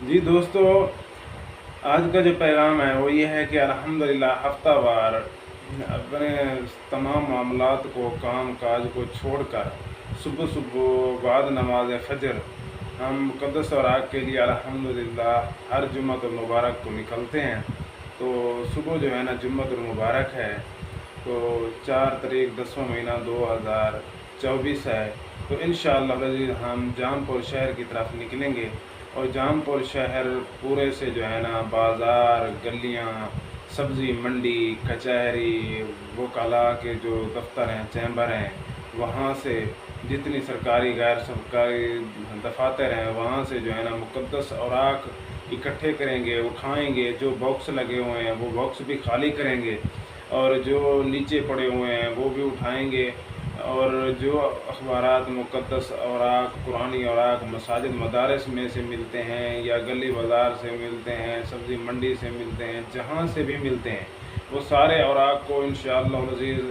جی دوستو، آج کا جو پیغام ہے وہ یہ ہے کہ الحمدللہ ہفتہ وار اپنے تمام معاملات کو، کام کاج کو چھوڑ کر صبح صبح بعد نماز فجر ہم مقدس اوراق کے لیے الحمدللہ ہر جمعۃ المبارک کو نکلتے ہیں۔ تو صبح جو ہے نا جمعۃ المبارک ہے، تو 4 تاریخ 10واں مہینہ 2024 ہے۔ تو انشاءاللہ العزیز ہم جام پور شہر کی طرف نکلیں گے، اور جام پور شہر پورے سے جو ہے نا بازار، گلیاں، سبزی منڈی، کچہری، وکلاء کے جو دفتر ہیں، چیمبر ہیں، وہاں سے جتنی سرکاری غیر سرکاری دفاتر ہیں، وہاں سے جو ہے نا مقدس اوراق اکٹھے کریں گے، اٹھائیں گے۔ جو باکس لگے ہوئے ہیں وہ باکس بھی خالی کریں گے، اور جو نیچے پڑے ہوئے ہیں وہ بھی اٹھائیں گے، اور جو اخبارات، مقدس اوراق، قرآنی اوراق مساجد مدارس میں سے ملتے ہیں، یا گلی بازار سے ملتے ہیں، سبزی منڈی سے ملتے ہیں، جہاں سے بھی ملتے ہیں، وہ سارے اوراق کو انشاءاللہ العزیز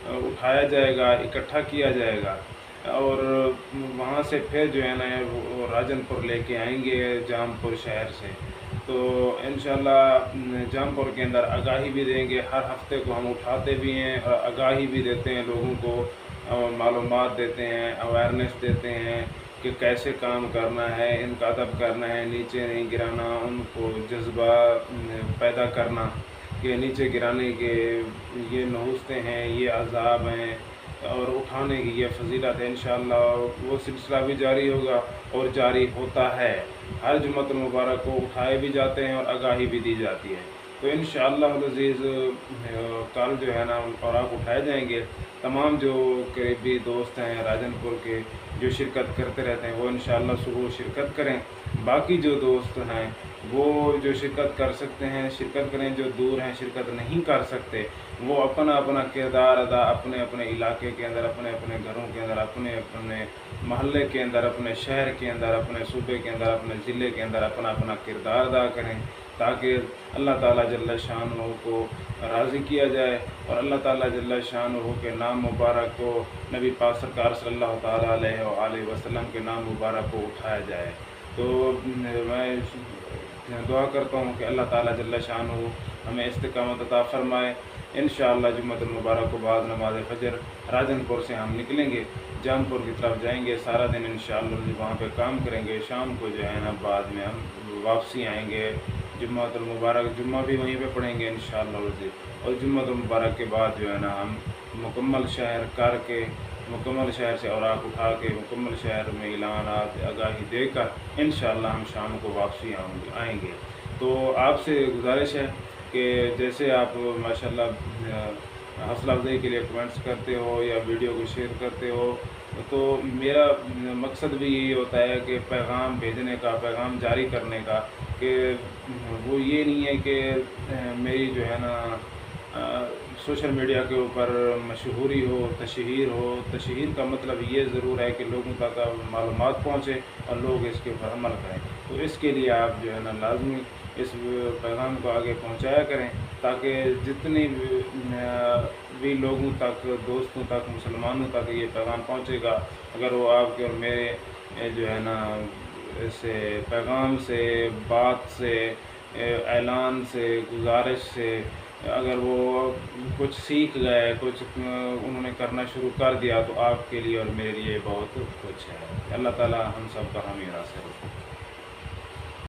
اٹھایا جائے گا، اکٹھا کیا جائے گا، اور وہاں سے پھر جو ہے نا وہ راجن پور لے کے آئیں گے جام پور شہر سے۔ تو انشاءاللہ جام پور کے اندر آگاہی بھی دیں گے۔ ہر ہفتے کو ہم اٹھاتے بھی ہیں، اور آگاہی بھی دیتے ہیں، لوگوں کو معلومات دیتے ہیں، اویئرنیس دیتے ہیں کہ کیسے کام کرنا ہے، ان کا ادب کرنا ہے، نیچے نہیں گرانا، ان کو جذبہ پیدا کرنا کہ نیچے گرانے کے یہ نحوستیں ہیں، یہ عذاب ہیں، اور اٹھانے کی یہ فضیلت ہے۔ انشاءاللہ وہ سلسلہ بھی جاری ہوگا، اور جاری ہوتا ہے۔ ہر جمعۃ المبارک کو اٹھائے بھی جاتے ہیں اور آگاہی بھی دی جاتی ہے۔ تو انشاءاللہ العزیز کل جو ہے نا اوراق اٹھائے جائیں گے۔ تمام جو قریبی دوست ہیں راجن پور کے، جو شرکت کرتے رہتے ہیں، وہ انشاءاللہ صبح شرکت کریں۔ باقی جو دوست ہیں وہ جو شرکت کر سکتے ہیں شرکت کریں، جو دور ہیں شرکت نہیں کر سکتے، وہ اپنا اپنا کردار ادا اپنے اپنے علاقے کے اندر، اپنے اپنے گھروں کے اندر، اپنے اپنے محلے کے اندر، اپنے شہر کے اندر، اپنے صوبے کے اندر، اپنے ضلع کے اندر اپنا اپنا کردار ادا کریں، تاکہ اللہ تعالیٰ جل شانہ کو راضی کیا جائے، اور اللہ تعالیٰ جل شانہ کے نام مبارک کو، نبی پاک سرکار صلی اللہ تعالیٰ علیہ وآلہ وسلم کے نام مبارک کو اٹھایا جائے۔ تو میں دعا کرتا ہوں کہ اللہ تعالیٰ جل شانہ ہمیں استقامت عطا فرمائے۔ انشاءاللہ جمعۃ المبارک کو بعد نماز فجر راجن پور سے ہم نکلیں گے، جام پور کی طرف جائیں گے، سارا دن انشاءاللہ وہاں پہ کام کریں گے، شام کو جو ہے نا بعد میں ہم واپسی آئیں گے۔ جمعۃ المبارک جمعہ بھی وہیں پہ پڑھیں گے انشاءاللہ العزیز، اور جمعۃ المبارک کے بعد جو ہے نا ہم مکمل شہر کر کے، مکمل شہر سے اوراق اٹھا کے، مکمل شہر میں اعلانات آگاہی دے کر انشاءاللہ ہم شام کو واپسی آئیں گے۔ تو آپ سے گزارش ہے کہ جیسے آپ ماشاءاللہ حوصلہ افزائی کے لیے کمنٹس کرتے ہو یا ویڈیو کو شیئر کرتے ہو، تو میرا مقصد بھی یہی ہوتا ہے کہ پیغام بھیجنے کا، پیغام جاری کرنے کا، کہ وہ یہ نہیں ہے کہ میری جو ہے نا سوشل میڈیا کے اوپر مشہوری ہو، تشہیر کا مطلب یہ ضرور ہے کہ لوگوں تک معلومات پہنچے اور لوگ اس کے اوپر عمل کریں۔ تو اس کے لیے آپ جو ہے نا لازمی اس پیغام کو آگے پہنچایا کریں، تاکہ جتنی بھی لوگوں تک، دوستوں تک، مسلمانوں تک یہ پیغام پہنچے گا، اگر وہ آپ کے اور میرے جو ہے نا اس پیغام سے، بات سے، اعلان سے، گزارش سے اگر وہ کچھ سیکھ گئے، کچھ انہوں نے کرنا شروع کر دیا، تو آپ کے لیے اور میرے لیے بہت کچھ ہے۔ اللہ تعالیٰ ہم سب کا حامی ناصر ہو۔